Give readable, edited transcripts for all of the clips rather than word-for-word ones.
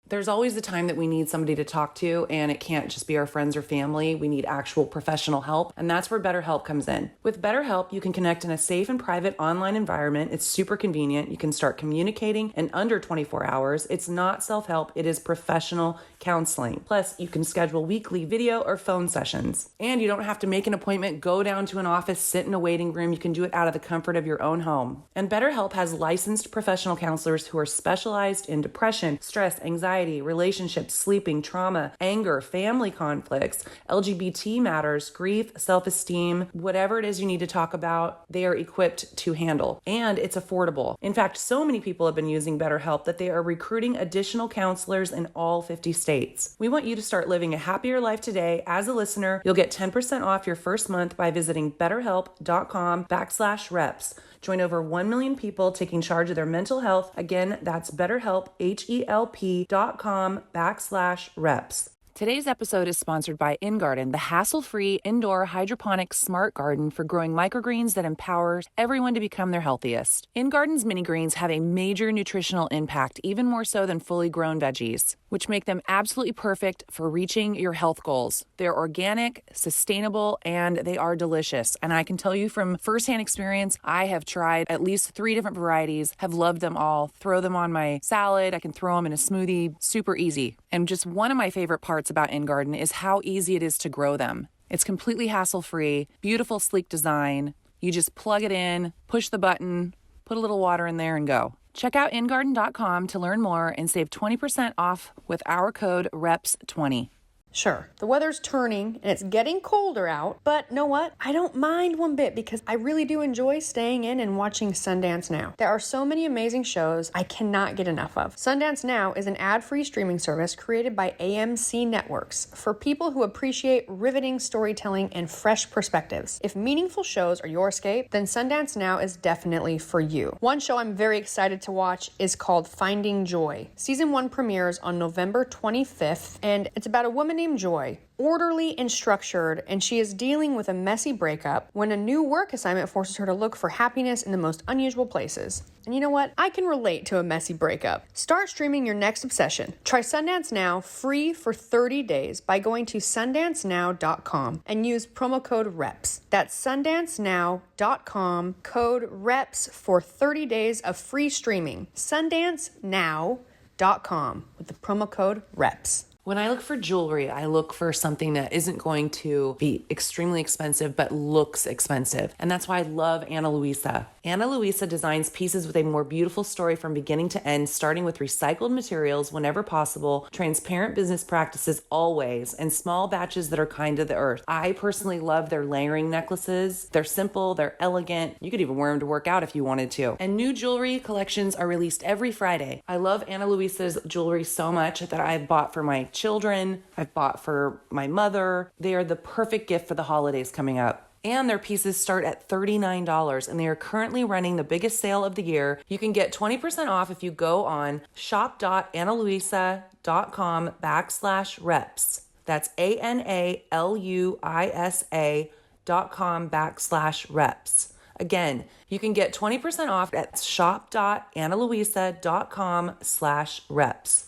There's always a time that we need somebody to talk to, and it can't just be our friends or family. We need actual professional help, and that's where BetterHelp comes in. With BetterHelp, you can connect in a safe and private online environment. It's super convenient. You can start communicating in under 24 hours. It's not self-help, it is professional counseling. Plus, you can schedule weekly video or phone sessions. And you don't have to make an appointment, go down to an office, sit in a waiting room. You can do it out of the comfort of your own home. And BetterHelp has licensed professional counselors who are specialized in depression, stress, anxiety, relationships, sleeping, trauma, anger, family conflicts, LGBT matters, grief, self-esteem, whatever it is you need to talk about, they are equipped to handle. And it's affordable. In fact, so many people have been using BetterHelp that they are recruiting additional counselors in all 50 states. We want you to start living a happier life today. As a listener, you'll get 10% off your first month by visiting betterhelp.com/reps. Join over 1 million people taking charge of their mental health. Again, that's BetterHelp, HELP.com/reps. Today's episode is sponsored by InGarden, the hassle-free indoor hydroponic smart garden for growing microgreens that empowers everyone to become their healthiest. InGarden's mini greens have a major nutritional impact, even more so than fully grown veggies, which make them absolutely perfect for reaching your health goals. They're organic, sustainable, and they are delicious. And I can tell you from firsthand experience, I have tried at least 3 different varieties, have loved them all, throw them on my salad, I can throw them in a smoothie, super easy. And just one of my favorite parts about InGarden is how easy it is to grow them. It's completely hassle-free, beautiful, sleek design. You just plug it in, push the button, put a little water in there and go. Check out ingarden.com to learn more and save 20% off with our code REPS20. Sure, the weather's turning and it's getting colder out, but know what? I don't mind one bit because I really do enjoy staying in and watching Sundance Now. There are so many amazing shows I cannot get enough of. Sundance Now is an ad-free streaming service created by AMC Networks for people who appreciate riveting storytelling and fresh perspectives. If meaningful shows are your escape, then Sundance Now is definitely for you. One show I'm very excited to watch is called Finding Joy. Season 1 premieres on November 25th, and it's about a woman named Joy, orderly and structured, and she is dealing with a messy breakup when a new work assignment forces her to look for happiness in the most unusual places. And you know what? I can relate to a messy breakup. Start streaming your next obsession. Try Sundance Now free for 30 days by going to sundancenow.com and use promo code REPS. That's sundancenow.com, code REPS for 30 days of free streaming. sundancenow.com with the promo code REPS. When I look for jewelry, I look for something that isn't going to be extremely expensive, but looks expensive. And that's why I love Ana Luisa. Ana Luisa designs pieces with a more beautiful story from beginning to end, starting with recycled materials whenever possible, transparent business practices always, and small batches that are kind to the earth. I personally love their layering necklaces. They're simple, they're elegant. You could even wear them to work out if you wanted to. And new jewelry collections are released every Friday. I love Ana Luisa's jewelry so much that I've bought for my children, I've bought for my mother. They are the perfect gift for the holidays coming up. And their pieces start at $39, and they are currently running the biggest sale of the year. You can get 20% off if you go on shop.analuisa.com/reps. That's ANALUISA.com/reps. Again, you can get 20% off at shop.analuisa.com/reps.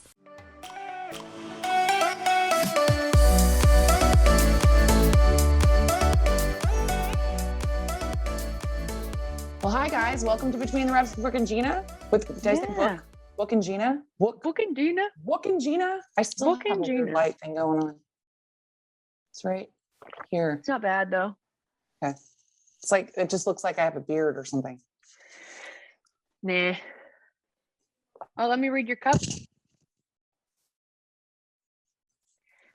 Well, hi guys, welcome to Between the Reps with Brooke and Jeanna. Did I say Brooke? Brooke and Jeanna? Brooke and Jeanna? Brooke and Jeanna? I still Brooke have and a weird Jeanna. light thing going on. It's right here. It's not bad though. Okay. It's like, it just looks like I have a beard or something. Nah. Oh, let me read your cup.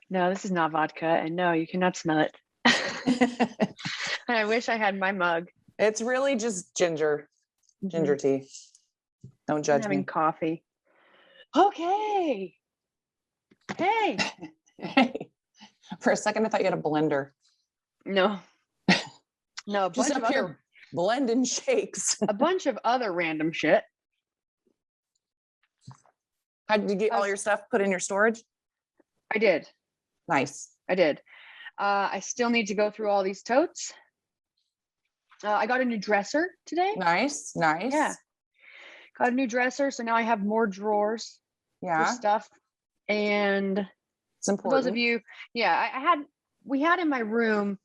No, this is not vodka, and no, you cannot smell it. I wish I had my mug. It's really just ginger tea. Don't judge I'm having me. coffee. Okay. Hey. Hey. For a second, I thought you had a blender. No. No, a Just bunch of up other, here blending shakes. a bunch of other random shit. How did you get all your stuff put in your storage? I did. Nice. I did. I still need to go through all these totes. I got a new dresser today. Nice. Yeah. Got a new dresser, so now I have more drawers for Yeah. stuff. And It's for those of important. you, yeah, we had in my room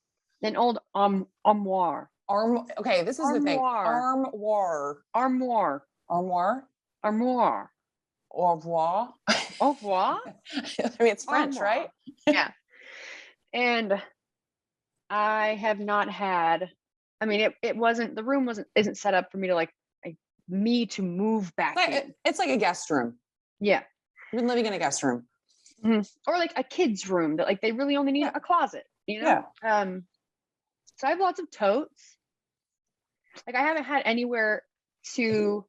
an old armoire. Okay, this is the thing. Armoire. Armoire. Armoire. Armoire. Armoire. Au revoir. Au revoir? I mean, it's French, Armoire. right? Yeah. And I have not had, I mean, it wasn't, the room isn't set up for me to like me to move back in. It's like a guest room. Yeah. You've been living in a guest room. Or like a kid's room that like they really only need a closet, you know? Yeah. So I have lots of totes. Like I haven't had anywhere to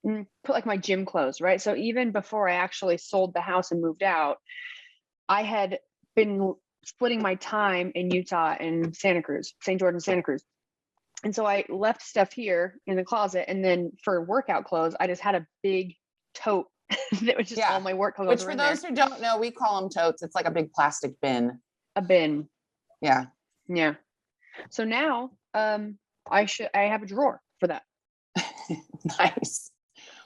put like my gym clothes, right? So even before I actually sold the house and moved out, I had been splitting my time in Utah and Santa Cruz, St. George and Santa Cruz. And so I left stuff here in the closet. And then for workout clothes, I just had a big tote that was just all my work clothes. Which for those who don't know, we call them totes. It's like a big plastic bin. A bin. Yeah. Yeah. So now I have a drawer for that. Nice.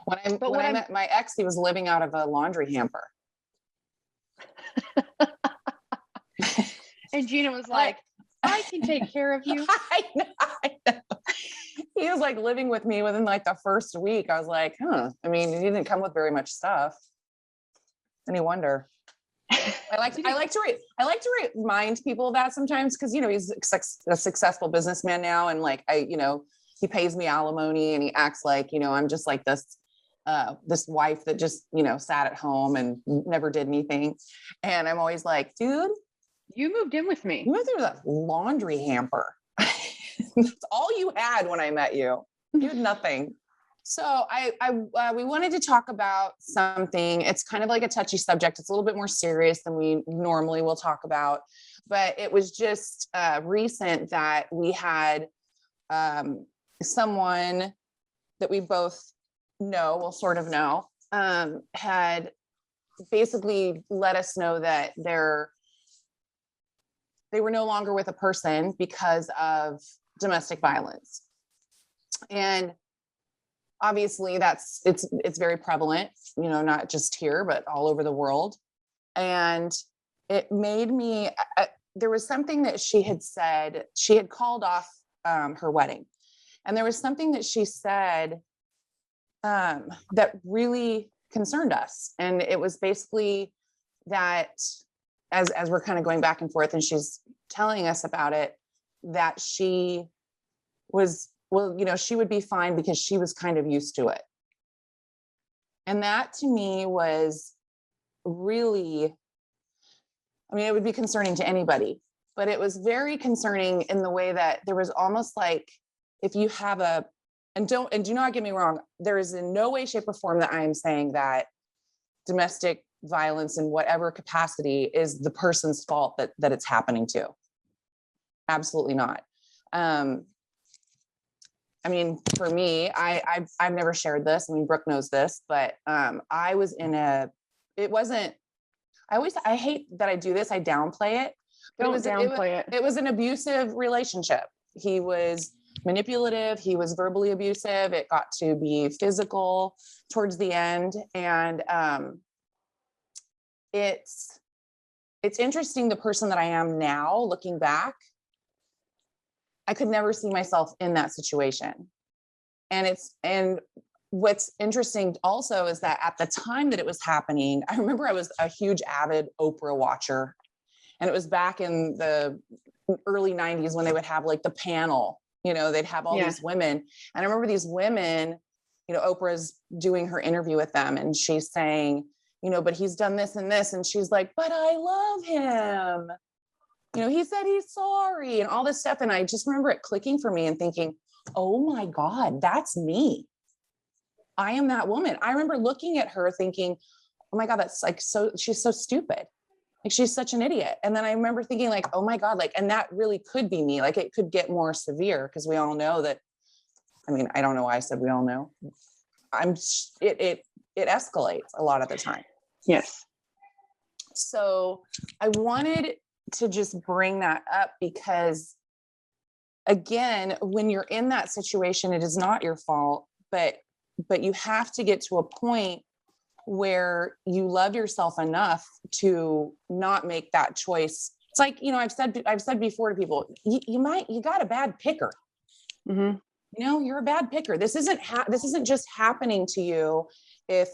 When I met my ex, he was living out of a laundry hamper. And Jeanna was like, I can take care of you. I know. He was like living with me within like the first week. I was like, I mean, he didn't come with very much stuff. Any wonder. I like to remind people of that sometimes because, you know, he's a successful businessman now. And like, he pays me alimony and he acts like, you know, I'm just like this wife that just, you know, sat at home and never did anything. And I'm always like, dude, you moved in with me. You went through that laundry hamper. That's all you had when I met you. You had nothing. So we wanted to talk about something. It's kind of like a touchy subject. It's a little bit more serious than we normally will talk about, but it was just recent that we had someone that we both know, well, sort of know, had basically let us know that they were no longer with a person because of domestic violence. And obviously it's very prevalent, you know, not just here, but all over the world. And it made me, there was something that she had said. She had called off her wedding. And there was something that she said that really concerned us. And it was basically that as we're kind of going back and forth and she's telling us about it, that she was, well, you know, she would be fine because she was kind of used to it. And that to me was really, I mean, it would be concerning to anybody, but it was very concerning in the way that there was almost like, if you have do not get me wrong, there is in no way, shape, or form that I am saying that domestic violence in whatever capacity is the person's fault that it's happening to. Absolutely not. I mean, for me, I've never shared this. I mean, Brooke knows this, but I was in I hate that I do this. I downplay it. But it was an abusive relationship. He was manipulative. He was verbally abusive. It got to be physical towards the end. And it's interesting, the person that I am now, looking back, I could never see myself in that situation. And what's interesting also is that at the time that it was happening, I remember I was a huge avid Oprah watcher. And it was back in the early 90s when they would have like the panel, you know, they'd have all these women. And I remember these women, you know, Oprah's doing her interview with them and she's saying, you know, but he's done this and this. And she's like, but I love him. You know, he said he's sorry and all this stuff. And I just remember it clicking for me and thinking, oh my God, that's me. I am that woman. I remember looking at her thinking, oh my God, that's like, she's so stupid. Like, she's such an idiot. And then I remember thinking like, oh my God, like, and that really could be me. Like, it could get more severe because we all know that. I mean, I don't know why I said we all know. It escalates a lot of the time. Yes. So I wanted to just bring that up because, again, when you're in that situation, it is not your fault, but you have to get to a point where you love yourself enough to not make that choice. It's like, I've said before to people, you got a bad picker. Mm-hmm. You're a bad picker. This isn't just happening to you if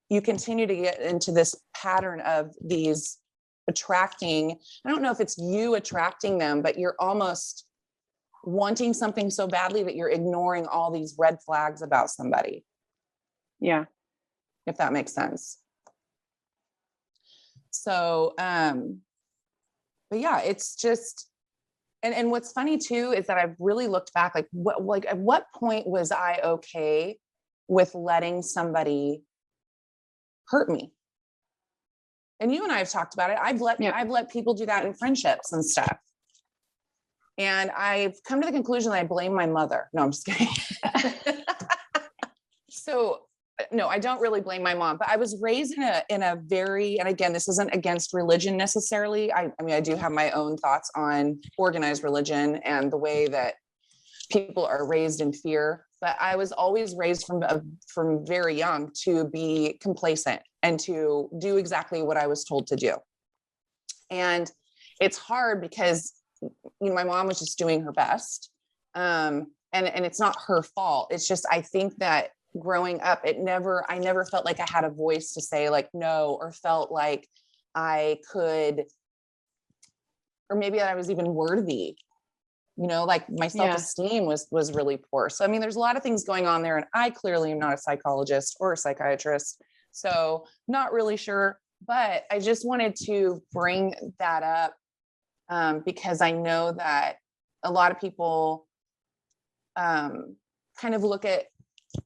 you continue to get into this pattern of these attracting. I don't know if it's you attracting them, but you're almost wanting something so badly that you're ignoring all these red flags about somebody. Yeah. If that makes sense. So, but yeah, it's just, and what's funny too, is that I've really looked back, like at what point was I okay with letting somebody hurt me? And you and I have talked about it. I've let people do that in friendships and stuff. And I've come to the conclusion that I blame my mother. No, I'm just kidding. So no, I don't really blame my mom, but I was raised in a very, and again, this isn't against religion necessarily. I mean, I do have my own thoughts on organized religion and the way that people are raised in fear, but I was always raised from very young to be complacent and to do exactly what I was told to do. And it's hard because, my mom was just doing her best. And it's not her fault. It's just, I think that growing up, I never felt like I had a voice to say like no, or felt like I could, or maybe that I was even worthy, like my self-esteem was really poor. So, I mean, there's a lot of things going on there, and I clearly am not a psychologist or a psychiatrist, so not really sure, but I just wanted to bring that up because I know that a lot of people kind of look at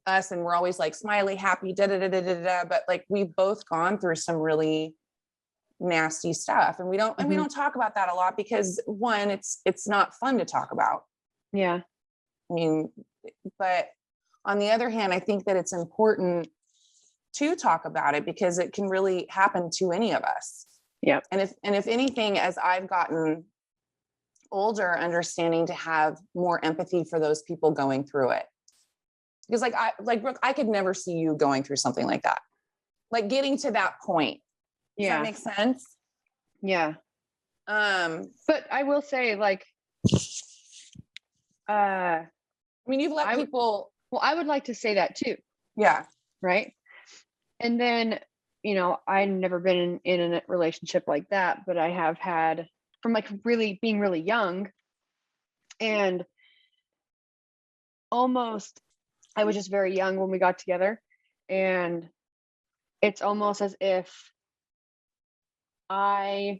us and we're always like smiley, happy, but like we've both gone through some really nasty stuff, and we don't talk about that a lot because one, it's not fun to talk about. Yeah. I mean, but on the other hand, I think that it's important to talk about it because it can really happen to any of us. Yeah. And if anything, as I've gotten older, understanding to have more empathy for those people going through it. Because Brooke, I could never see you going through something like that. Like getting to that point. Does that make sense? Yeah. But I will say, like, I mean, you've let people. Well, I would like to say that too. Yeah. Right. And then, I've never been in a relationship like that, but I have had from like really being really young, and almost, I was just very young when we got together, and it's almost as if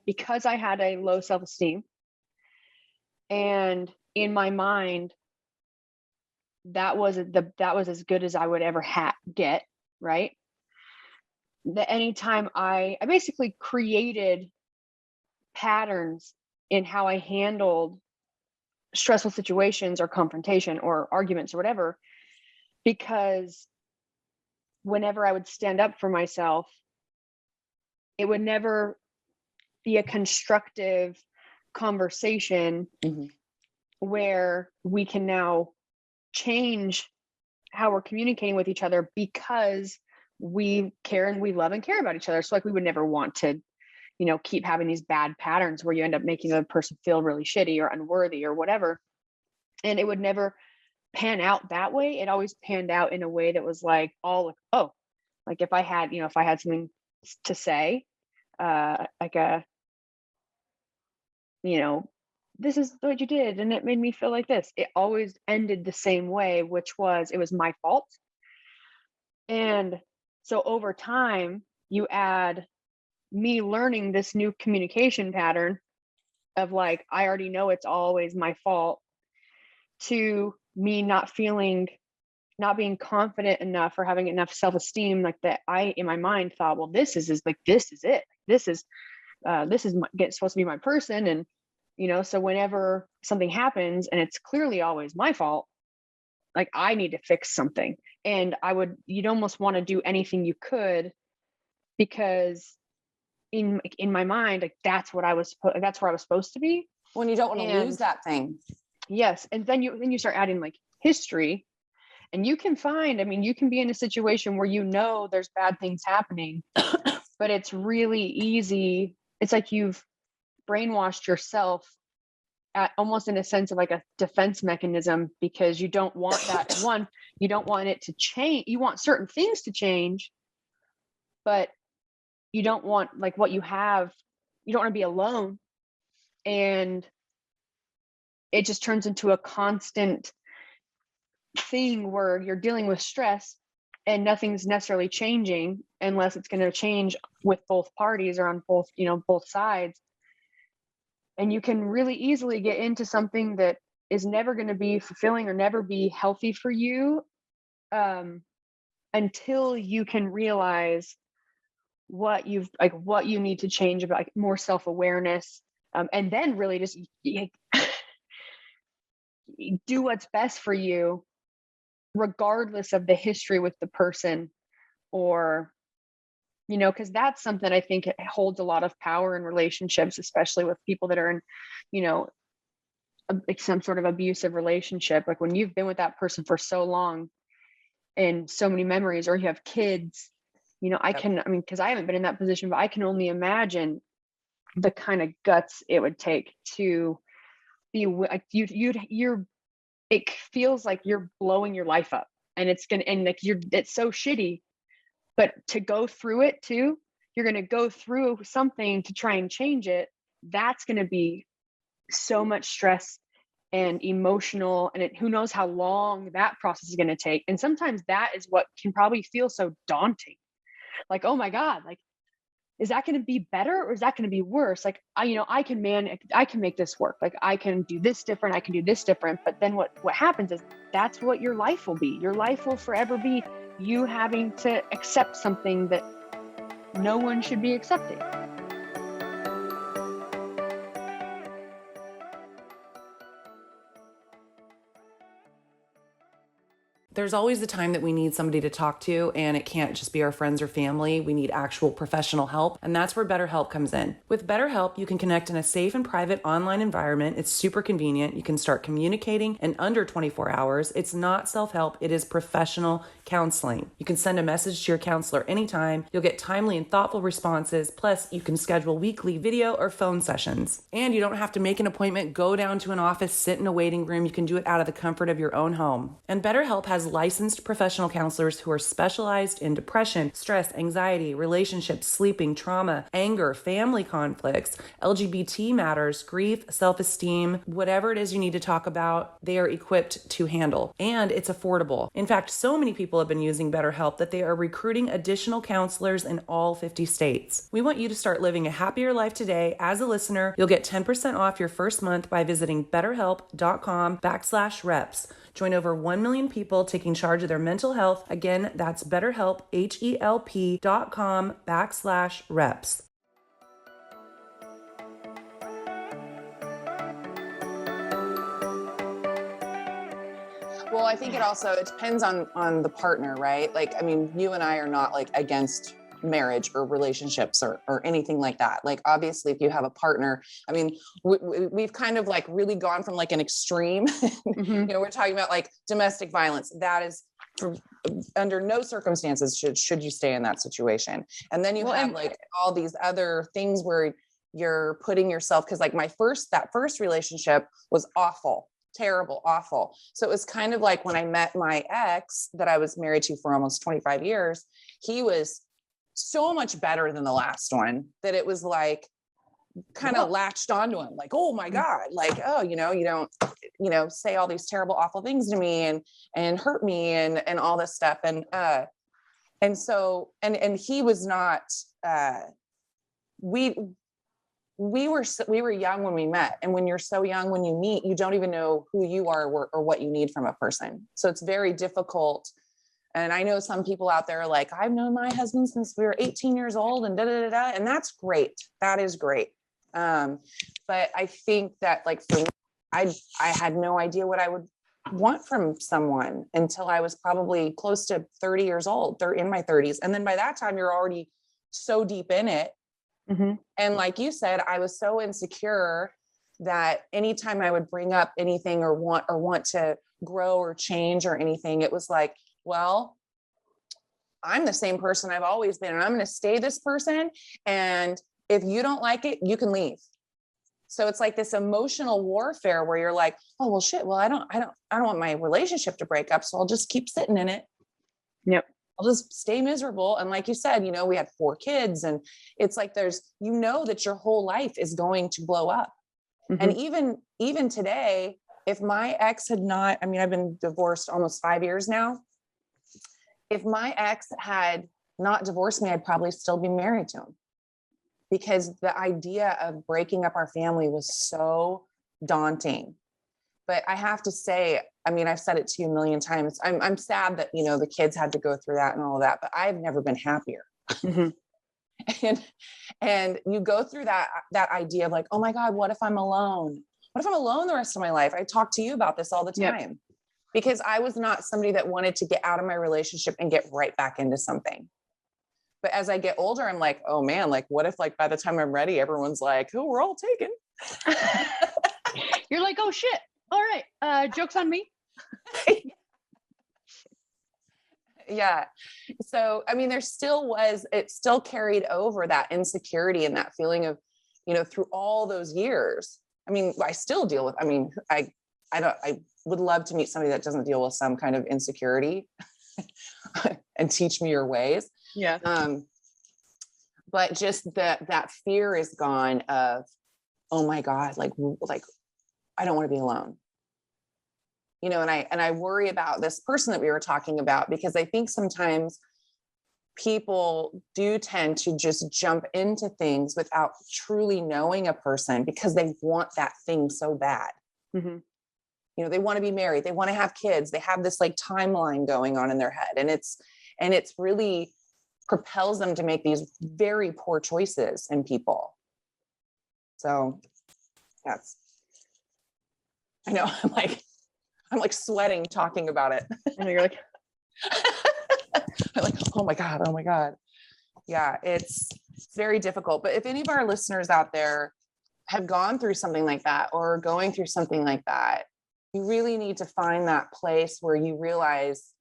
because I had a low self-esteem, and in my mind, that was as good as I would ever get, right? That anytime I basically created patterns in how I handled stressful situations or confrontation or arguments or whatever, because whenever I would stand up for myself, it would never be a constructive conversation where we can now change how we're communicating with each other because we care and we love and care about each other. So like we would never want to, keep having these bad patterns where you end up making the other person feel really shitty or unworthy or whatever. And it would never pan out that way. It always panned out in a way that was like, like if I had something to say, like this is what you did and it made me feel like this. It always ended the same way, which was, it was my fault. And so over time, you add me learning this new communication pattern of like, I already know it's always my fault, to me not being confident enough or having enough self-esteem, like that I, in my mind, thought, well, this is it. This is supposed to be my person. And, so whenever something happens and it's clearly always my fault, like I need to fix something. And you'd almost want to do anything you could, because in my mind, like that's where I was supposed to be. When you don't want to lose that thing. Yes. And then you start adding like history, And you can find, I mean, you can be in a situation where there's bad things happening, but it's really easy. It's like you've brainwashed yourself at almost in a sense of like a defense mechanism, because you don't want that one, you don't want it to change. You want certain things to change, but you don't want like what you have, you don't want to be alone. And it just turns into a constant thing where you're dealing with stress and nothing's necessarily changing unless it's going to change with both parties or on both sides. And you can really easily get into something that is never going to be fulfilling or never be healthy for you, until you can realize what you need to change about, like, more self-awareness, and then really just do what's best for you regardless of the history with the person, or because that's something I think it holds a lot of power in relationships, especially with people that are in like some sort of abusive relationship. Like when you've been with that person for so long and so many memories, or you have kids, because I haven't been in that position, but I can only imagine the kind of guts it would take to be like it feels like you're blowing your life up, and it's so shitty, but to go through it too, you're going to go through something to try and change it. That's going to be so much stress and emotional, and who knows how long that process is going to take. And sometimes that is what can probably feel so daunting. Like, oh my God, like, is that going to be better or is that going to be worse? Like, I can make this work. Like, I can do this different. I can do this different. But then what happens is that's what your life will be. Your life will forever be you having to accept something that no one should be accepting. There's always the time that we need somebody to talk to, and it can't just be our friends or family. We need actual professional help, and that's where BetterHelp comes in. With BetterHelp, you can connect in a safe and private online environment. It's super convenient. You can start communicating in under 24 hours. It's not self-help. It is professional counseling. You can send a message to your counselor anytime. You'll get timely and thoughtful responses. Plus, you can schedule weekly video or phone sessions. And you don't have to make an appointment, go down to an office, sit in a waiting room. You can do it out of the comfort of your own home. And BetterHelp has licensed professional counselors who are specialized in depression, stress, anxiety, relationships, sleeping, trauma, anger, family conflicts, LGBT matters, grief, self-esteem, whatever it is you need to talk about, they are equipped to handle. And it's affordable. In fact, so many people have been using BetterHelp that they are recruiting additional counselors in all 50 states. We want you to start living a happier life today. As a listener, you'll get 10% off your first month by visiting betterhelp.com/reps. Join over 1 million people taking charge of their mental health. Again, that's BetterHelp, HELP.com/reps. Well, I think it depends on the partner, right? Like, I mean, you and I are not like against marriage or relationships or anything like that. Like, obviously, if you have a partner, I mean, we've kind of like really gone from like an extreme, Mm-hmm. we're talking about like domestic violence. That is under no circumstances should you stay in that situation. And then you have like all these other things where you're putting yourself, because like that first relationship was awful. Terrible, awful. So it was kind of like when I met my ex that I was married to for almost 25 years, he was so much better than the last one that it was like kind of latched onto him. Like, oh my God, like, oh, you don't, say all these terrible, awful things to me and hurt me and all this stuff. And so he was not, we were young when we met. And when you're so young, when you meet, you don't even know who you are or what you need from a person. So it's very difficult. And I know some people out there are like, I've known my husband since we were 18 years old and and that's great. That is great. But I think that like for me, I had no idea what I would want from someone until I was probably close to 30 years old. They're in my 30s. And then by that time, you're already so deep in it. Mm-hmm. And like you said, I was so insecure that anytime I would bring up anything or want to grow or change or anything, it was like, well, I'm the same person I've always been, and I'm going to stay this person. And if you don't like it, you can leave. So it's like this emotional warfare where you're like, oh, well, shit. Well, I don't want my relationship to break up. So I'll just keep sitting in it. Yep. I'll just stay miserable. And like you said, we had 4 kids, and it's like, that your whole life is going to blow up. Mm-hmm. And even today, if my ex had not, I've been divorced almost 5 years now. If my ex had not divorced me, I'd probably still be married to him, because the idea of breaking up our family was so daunting. But I have to say, I've said it to you a million times. I'm sad that, the kids had to go through that and all of that, but I've never been happier. Mm-hmm. And you go through that idea of like, oh my God, what if I'm alone? What if I'm alone the rest of my life? I talk to you about this all the time. Yep. Because I was not somebody that wanted to get out of my relationship and get right back into something. But as I get older, I'm like, oh man, like what if like by the time I'm ready, everyone's like, oh, we're all taken. You're like, oh shit. All right. Joke's on me. Yeah. So, it still carried over that insecurity and that feeling of, through all those years. I still deal with, I would love to meet somebody that doesn't deal with some kind of insecurity and teach me your ways. Yeah. But just that fear is gone of, oh my God, like I don't want to be alone. And I worry about this person that we were talking about, because I think sometimes people do tend to just jump into things without truly knowing a person, because they want that thing so bad. Mm-hmm. They want to be married. They want to have kids. They have this like timeline going on in their head. And it's really propels them to make these very poor choices in people. So I know I'm like sweating talking about it. And you're like, I'm like, oh my God. Yeah, it's very difficult. But if any of our listeners out there have gone through something like that or going through something like that, you really need to find that place where you realize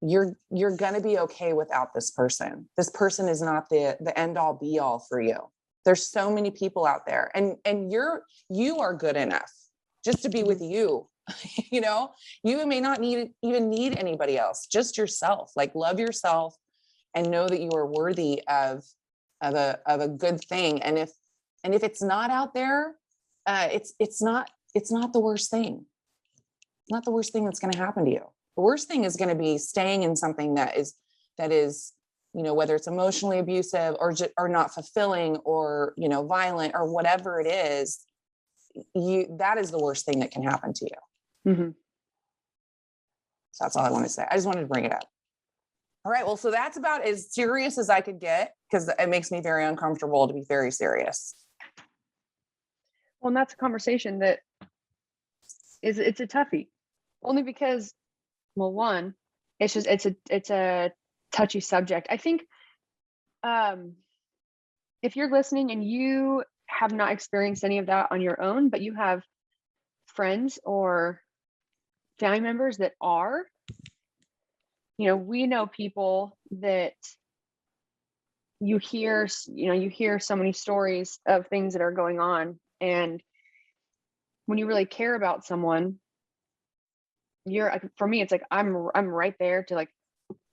you're going to be okay without this person. This person is not the end all be all for you. There's so many people out there, and you are good enough just to be with you. You may not even need anybody else, just yourself. Like love yourself and know that you are worthy of a good thing. And if it's not out there, it's not the worst thing. Not the worst thing that's going to happen to you. The worst thing is going to be staying in something that is, whether it's emotionally abusive or not fulfilling or, violent or whatever it is, that is the worst thing that can happen to you. mm-hmm. So that's all I want to say. I just wanted to bring it up. All right. Well, so that's about as serious as I could get, because it makes me very uncomfortable to be very serious. Well, and that's a conversation that it's a toughie, only because, well, one, it's a touchy subject. I think, if you're listening and you have not experienced any of that on your own, but you have friends or family members that are, we know people that you hear so many stories of things that are going on. And when you really care about someone, for me, it's like, I'm right there to like,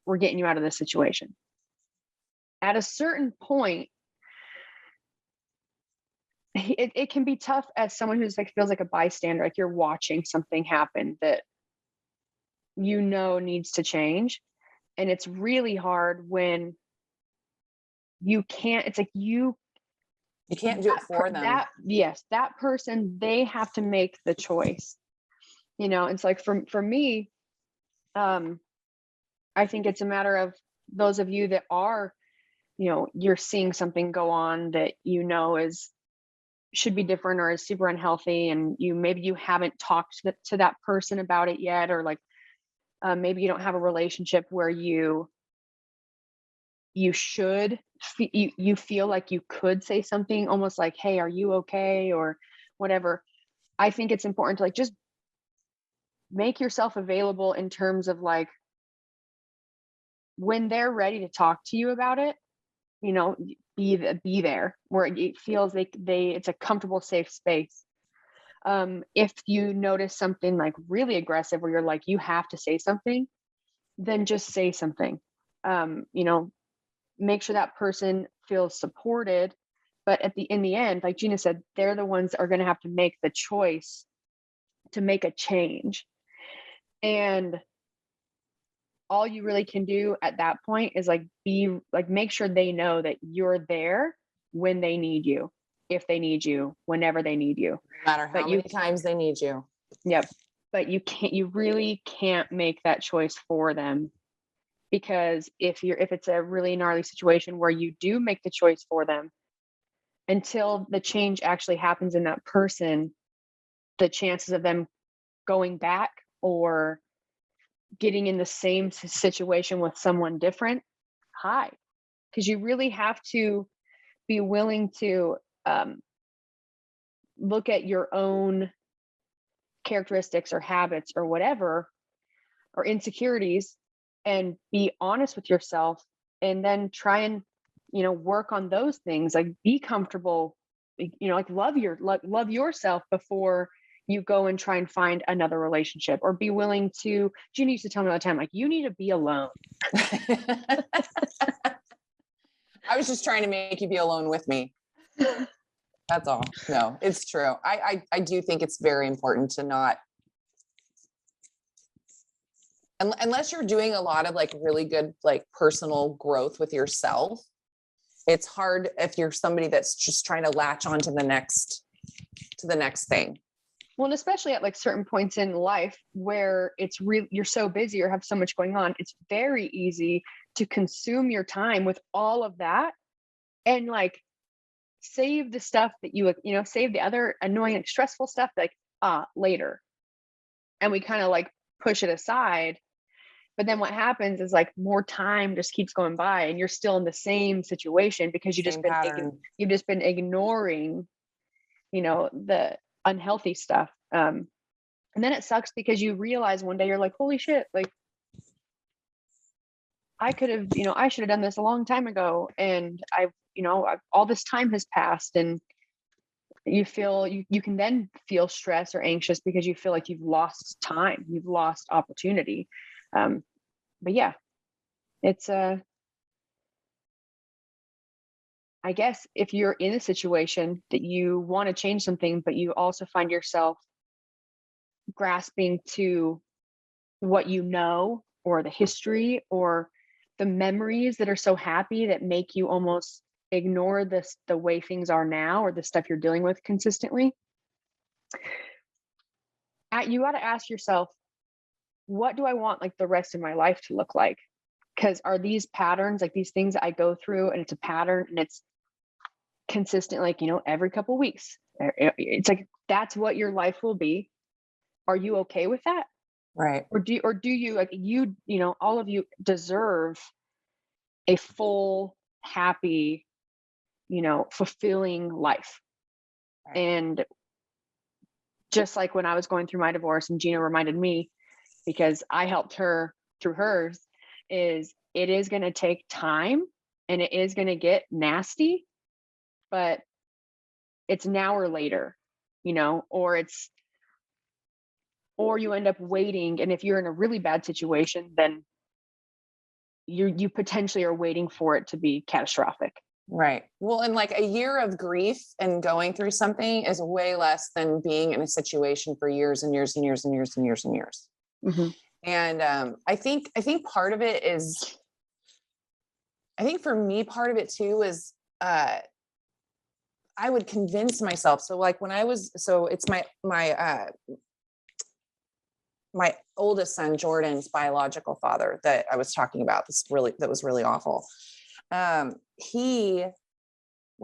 we're getting you out of this situation. At a certain point, it can be tough as someone who's like, feels like a bystander, like you're watching something happen that needs to change. And it's really hard when you can't, it's like you can't do it for them. That person, they have to make the choice. It's like for me, I think it's a matter of those of you that are, you're seeing something go on that should be different or is super unhealthy, and maybe you haven't talked to that person about it yet, or like maybe you don't have a relationship where you feel like you could say something almost like, hey, are you okay, or whatever. I think it's important to like just make yourself available in terms of like when they're ready to talk to you about it, you know, be there where it feels like it's a comfortable, safe space. If you notice something like really aggressive where you're like, you have to say something, then just say something. You know, make sure that person feels supported. But in the end, like Jeanna said, they're the ones that are going to have to make the choice to make a change. And all you really can do at that point is like make sure they know that you're there when they need you, if they need you, whenever they need you. No matter how many times they need you. Yep. But you really can't make that choice for them, because if it's a really gnarly situation where you do make the choice for them, until the change actually happens in that person, the chances of them going back or getting in the same situation with someone different, high. Because you really have to be willing to look at your own characteristics or habits or whatever, or insecurities, and be honest with yourself, and then try and, you know, work on those things. Like be comfortable, you know, like love yourself before you go and try and find another relationship, or be willing to, Jeanna used to tell me all the time, like, you need to be alone. I was just trying to make you be alone with me. That's all. No, it's true. I do think it's very important to not, unless you're doing a lot of like really good, like personal growth with yourself. It's hard if you're somebody that's just trying to latch on to the next thing. Well, and especially at like certain points in life where it's you're so busy or have so much going on, it's very easy to consume your time with all of that, and like save the stuff that you know, save the other annoying, like, stressful stuff, like later. And we kind of like push it aside. But then what happens is like more time just keeps going by and you're still in the same situation because you've just been ignoring, you know, the unhealthy stuff. And then it sucks because you realize one day you're like, holy shit, like I could have, you know, I should have done this a long time ago. And all this time has passed, and you feel, you can then feel stressed or anxious because you feel like you've lost time, you've lost opportunity. But yeah, it's I guess if you're in a situation that you want to change something, but you also find yourself grasping to what you know, or the history, or the memories that are so happy that make you almost ignore the way things are now, or the stuff you're dealing with consistently, you got to ask yourself, what do I want like the rest of my life to look like? Because are these patterns, like these things that I go through, and it's a pattern and it's consistent, like, you know, every couple of weeks, it's like, that's what your life will be. Are you okay with that? Right. Or do you like, you know, all of you deserve a full, happy, you know, fulfilling life. Right. And just like when I was going through my divorce, and Jeanna reminded me, because I helped her through hers, is it is going to take time and it is going to get nasty, but it's now or later, you know, or you end up waiting. And if you're in a really bad situation, then you potentially are waiting for it to be catastrophic. Right. Well, and like a year of grief and going through something is way less than being in a situation for years and years and years and years and years and years. Mm-hmm. And I think part of it is, I think for me, part of it too is I would convince myself. So like when it's my oldest son, Jordan's biological father that I was talking about. That was really awful. What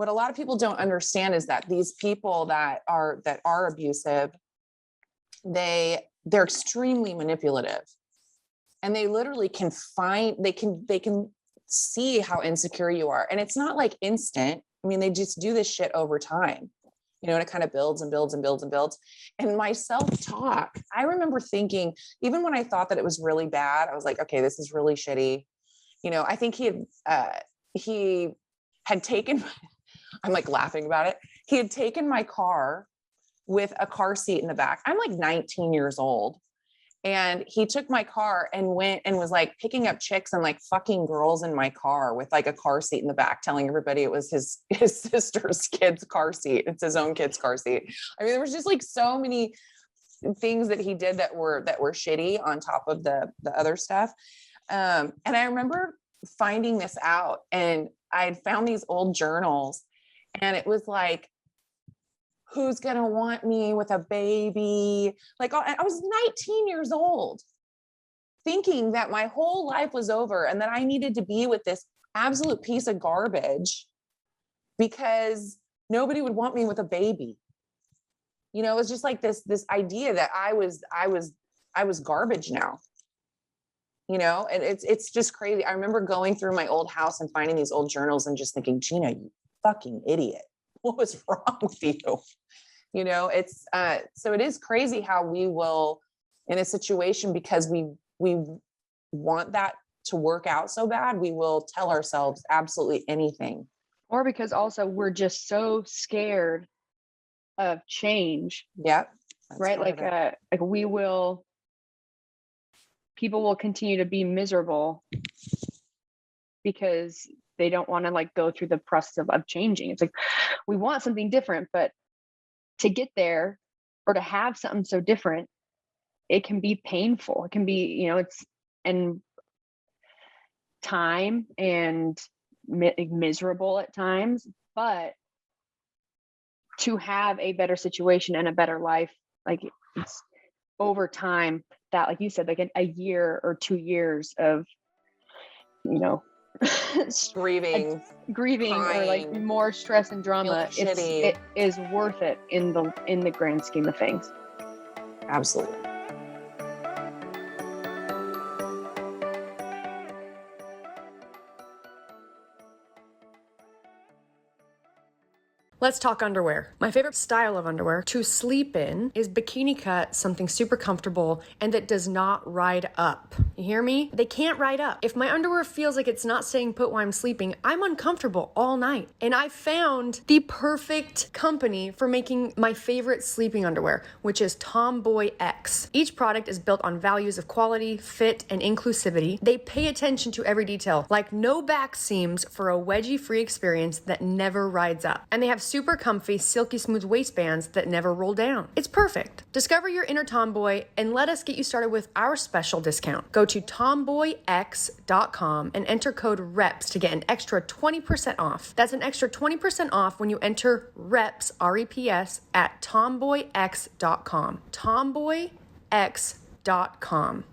a lot of people don't understand is that these people that are abusive, they're extremely manipulative, and they literally can see how insecure you are. And it's not like instant. I mean, they just do this shit over time. you know, and it kind of builds and builds and builds and builds. And my self-talk, I remember thinking, even when I thought that it was really bad, I was like, okay, this is really shitty. You know, I think he had taken, I'm like laughing about it. He had taken my car with a car seat in the back. I'm like 19 years old. And he took my car and went and was like picking up chicks and like fucking girls in my car with like a car seat in the back, telling everybody it was his sister's kid's car seat. It's his own kid's car seat. I mean, there was just like so many things that he did that were shitty on top of the other stuff. And I remember finding this out, and I had found these old journals, and it was like, who's going to want me with a baby? Like, I was 19 years old thinking that my whole life was over and that I needed to be with this absolute piece of garbage because nobody would want me with a baby. You know, it was just like this idea that I was garbage now, you know, and it's just crazy. I remember going through my old house and finding these old journals and just thinking, Jeanna, you fucking idiot. What was wrong with you? You know, it's, so it is crazy how we will, in a situation, because we want that to work out so bad, we will tell ourselves absolutely anything. Or because also we're just so scared of change. Yep. Right. Like people will continue to be miserable because they don't want to like go through the process of changing. It's like, we want something different, but to get there or to have something so different, it can be painful. It can be, you know, it's, and time and miserable at times, but to have a better situation and a better life, like it's over time that, like you said, like a year or 2 years of, you know, grieving crying, or like more stress and drama, it is worth it in the grand scheme of things. Absolutely. Let's talk underwear. My favorite style of underwear to sleep in is bikini cut, something super comfortable and that does not ride up. You hear me? They can't ride up. If my underwear feels like it's not staying put while I'm sleeping, I'm uncomfortable all night. And I found the perfect company for making my favorite sleeping underwear, which is Tomboy X. Each product is built on values of quality, fit, and inclusivity. They pay attention to every detail, like no back seams for a wedgie-free experience that never rides up. And they have super comfy, silky smooth waistbands that never roll down. It's perfect. Discover your inner tomboy and let us get you started with our special discount. Go to tomboyx.com and enter code REPS to get an extra 20% off. That's an extra 20% off when you enter REPS, R-E-P-S, at tomboyx.com. tomboyx.com.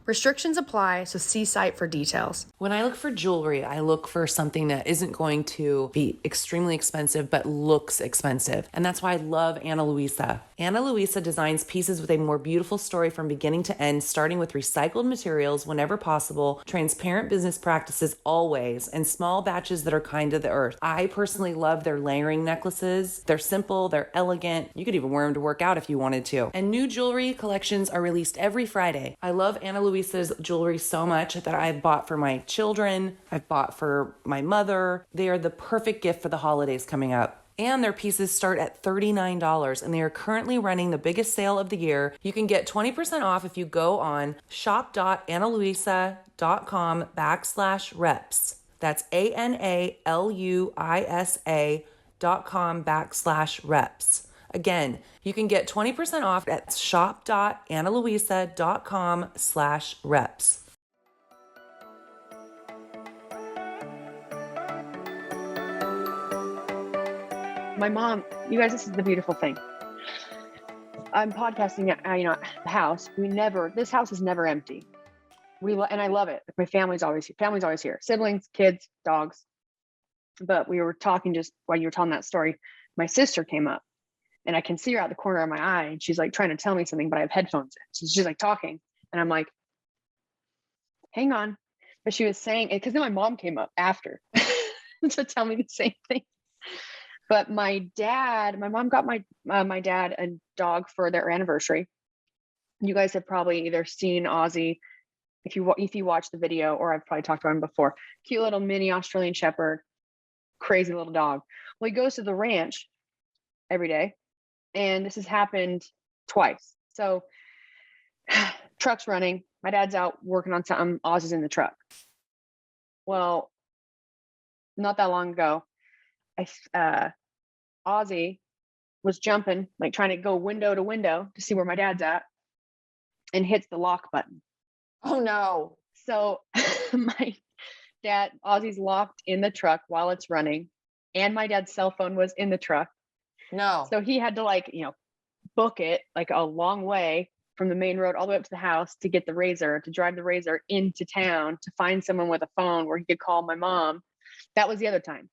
Restrictions apply, so see site for details. When I look for jewelry, I look for something that isn't going to be extremely expensive, but looks expensive. And that's why I love Ana Luisa. Ana Luisa designs pieces with a more beautiful story from beginning to end, starting with recycled materials whenever possible, transparent business practices always, and small batches that are kind to the earth. I personally love their layering necklaces. They're simple, they're elegant. You could even wear them to work out if you wanted to. And new jewelry collections are released every Friday. I love Ana Luisa's jewelry so much that I've bought for my children. I've bought for my mother. They are the perfect gift for the holidays coming up. And their pieces start at $39, and they are currently running the biggest sale of the year. You can get 20% off if you go on shop.analuisa.com/reps. That's ANALUISA.com/reps. Again, you can get 20% off at shop.analuisa.com/reps. My mom, you guys, this is the beautiful thing. I'm podcasting at, the house. This house is never empty. And I love it. My family's always here. Siblings, kids, dogs. But we were talking just while you were telling that story. My sister came up. And I can see her out the corner of my eye, and she's like trying to tell me something, but I have headphones in. So she's like talking, and I'm like, hang on. But she was saying it because then my mom came up after to tell me the same thing. But my mom got my dad a dog for their anniversary. You guys have probably either seen Ozzy if you watch the video, or I've probably talked about him before. Cute little mini Australian Shepherd, crazy little dog. Well, he goes to the ranch every day, and this has happened twice. So truck's running. My dad's out working on something. Ozzy's in the truck. Well, not that long ago, Ozzy was jumping, like trying to go window to window to see where my dad's at, and hits the lock button. Oh no. So my Ozzy's locked in the truck while it's running, and my dad's cell phone was in the truck. No. So he had to book it like a long way from the main road all the way up to the house to get to drive the Razor into town to find someone with a phone where he could call my mom. That was the other time.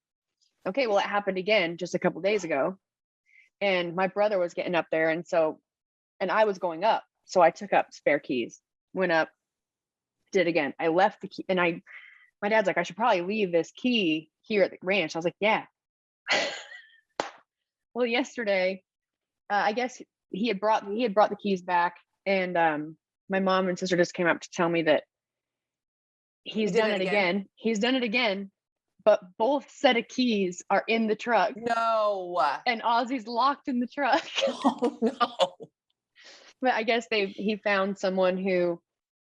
Okay, well, it happened again just a couple days ago, and my brother was getting up there, and I was going up, so I took up spare keys, went up, did it again. I left the key, and my dad's like, I should probably leave this key here at the ranch. I was like, yeah. Well, yesterday, I guess he had brought the keys back, and my mom and sister just came up to tell me that he's done it again. He's done it again, but both set of keys are in the truck. No. And Ozzy's locked in the truck. Oh no. But I guess he found someone who,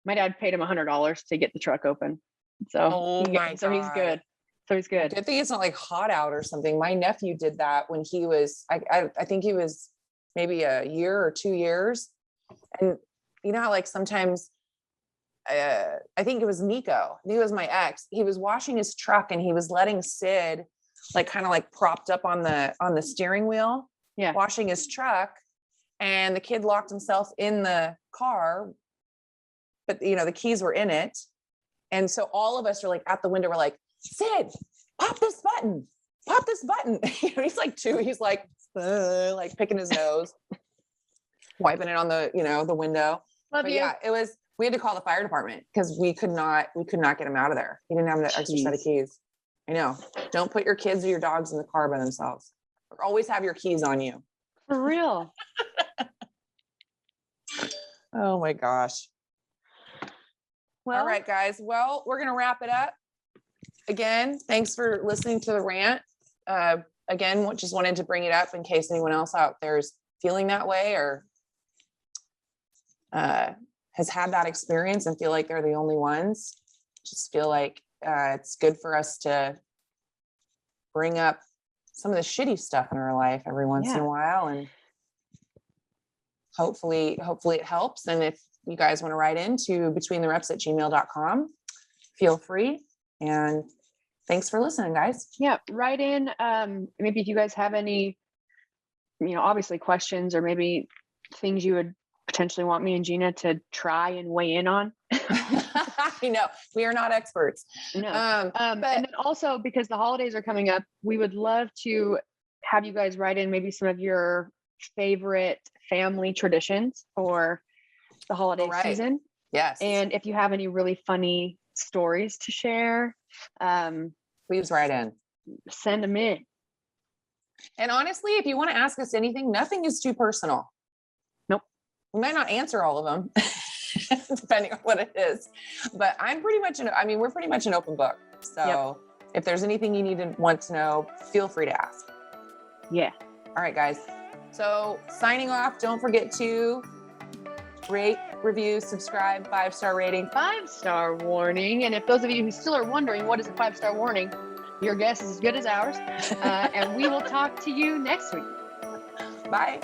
my dad paid him $100 to get the truck open. So he's good. So he's good. Good thing it's not like hot out or something. My nephew did that when he was, I think he was maybe a year or 2 years. And you know how like sometimes, I think it was Nico. He was my ex. He was washing his truck and he was letting Sid kind of propped up on the steering wheel, washing his truck. And the kid locked himself in the car, but the keys were in it. And so all of us are at the window. We're like, Sid, pop this button. He's like 2. He's like picking his nose, wiping it on the window. Love but you. Yeah, we had to call the fire department because we could not get him out of there. He didn't have the extra set of keys. I know. Don't put your kids or your dogs in the car by themselves. Always have your keys on you. For real. Oh my gosh. Well, all right, guys. Well, we're going to wrap it up. Again, thanks for listening to the rant. Again, just wanted to bring it up in case anyone else out there is feeling that way or has had that experience and feel like they're the only ones. Just feel like it's good for us to bring up some of the shitty stuff in our life every once in a while, and hopefully it helps. And if you guys want to write into betweenthereps@gmail.com, feel free. And thanks for listening, guys. Yeah, write in. Maybe if you guys have any, obviously questions or maybe things you would potentially want me and Jeanna to try and weigh in on. I know we are not experts. No. And then also, because the holidays are coming up, we would love to have you guys write in maybe some of your favorite family traditions for the holiday season. Yes. And if you have any really funny stories to share, please write in. Send them in. And honestly, if you want to ask us anything, nothing is too personal. Nope. We might not answer all of them, depending on what it is. But we're pretty much an open book. So if there's anything you want to know, feel free to ask. Yeah. All right, guys. So signing off, don't forget to rate, review, subscribe, 5-star rating. 5-star warning. And if those of you who still are wondering what is a 5-star warning, your guess is as good as ours. And we will talk to you next week. Bye.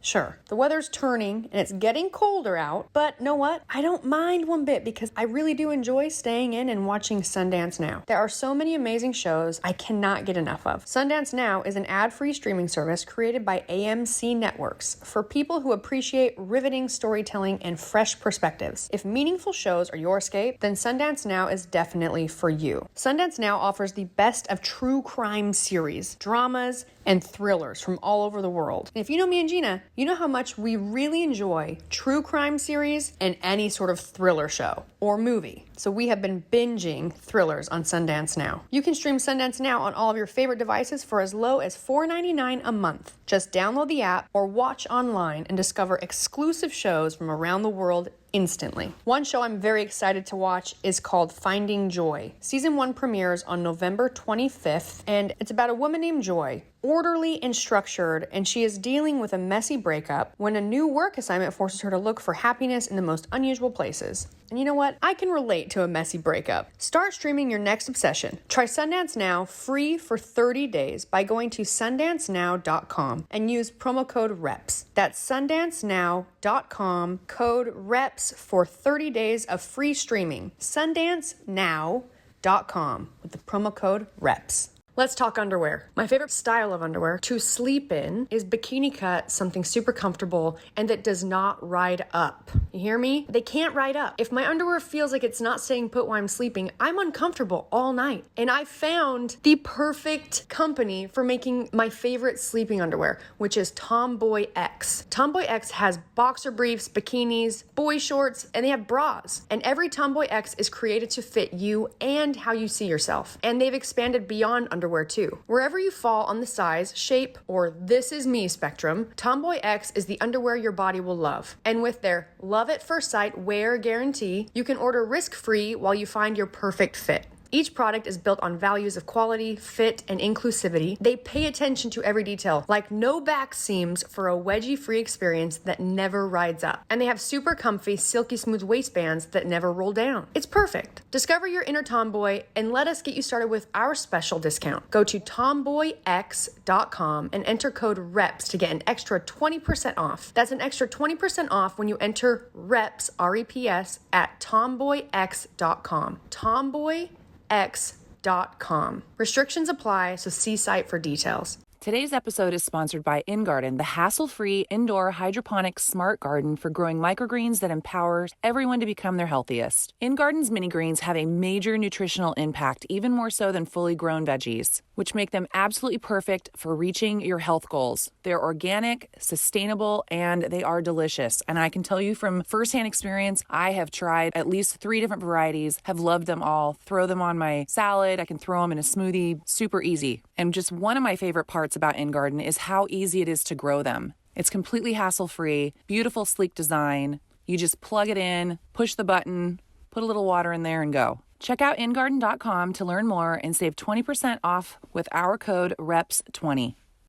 Sure, the weather's turning and it's getting colder out, but know what? I don't mind one bit because I really do enjoy staying in and watching Sundance Now. There are so many amazing shows I cannot get enough of. Sundance Now is an ad-free streaming service created by AMC Networks for people who appreciate riveting storytelling and fresh perspectives. If meaningful shows are your escape, then Sundance Now is definitely for you. Sundance Now offers the best of true crime series, dramas, and thrillers from all over the world. And if you know me and Jeanna, you know how much we really enjoy true crime series and any sort of thriller show or movie. So we have been binging thrillers on Sundance Now. You can stream Sundance Now on all of your favorite devices for as low as $4.99 a month. Just download the app or watch online and discover exclusive shows from around the world instantly. One show I'm very excited to watch is called Finding Joy. Season 1 premieres on November 25th, and it's about a woman named Joy, orderly and structured, and she is dealing with a messy breakup when a new work assignment forces her to look for happiness in the most unusual places. And you know what? I can relate to a messy breakup. Start streaming your next obsession. Try Sundance Now free for 30 days by going to sundancenow.com and use promo code REPS. That's sundancenow.com, code REPS for 30 days of free streaming. sundancenow.com with the promo code REPS. Let's talk underwear. My favorite style of underwear to sleep in is bikini cut, something super comfortable and that does not ride up. You hear me? They can't ride up. If my underwear feels like it's not staying put while I'm sleeping, I'm uncomfortable all night. And I found the perfect company for making my favorite sleeping underwear, which is Tomboy X. Tomboy X has boxer briefs, bikinis, boy shorts, and they have bras. And every Tomboy X is created to fit you and how you see yourself. And they've expanded beyond underwear too. Wherever you fall on the size, shape, or this is me spectrum, Tomboy X is the underwear your body will love. And with their love at first sight wear guarantee, you can order risk-free while you find your perfect fit. Each product is built on values of quality, fit, and inclusivity. They pay attention to every detail, like no back seams for a wedgie-free experience that never rides up. And they have super comfy, silky smooth waistbands that never roll down. It's perfect. Discover your inner tomboy and let us get you started with our special discount. Go to tomboyx.com and enter code REPS to get an extra 20% off. That's an extra 20% off when you enter REPS, R-E-P-S, at tomboyx.com. tomboyx.com. Restrictions apply, so see site for details. Today's episode is sponsored by InGarden, the hassle-free indoor hydroponic smart garden for growing microgreens that empowers everyone to become their healthiest. InGarden's mini greens have a major nutritional impact, even more so than fully grown veggies, which make them absolutely perfect for reaching your health goals. They're organic, sustainable, and they are delicious. And I can tell you from firsthand experience, I have tried at least 3 different varieties, have loved them all, throw them on my salad, I can throw them in a smoothie, super easy. And just one of my favorite parts about InGarden is how easy it is to grow them. It's completely hassle-free, beautiful, sleek design. You just plug it in, push the button, put a little water in there and go. Check out ingarden.com to learn more and save 20% off with our code REPS20.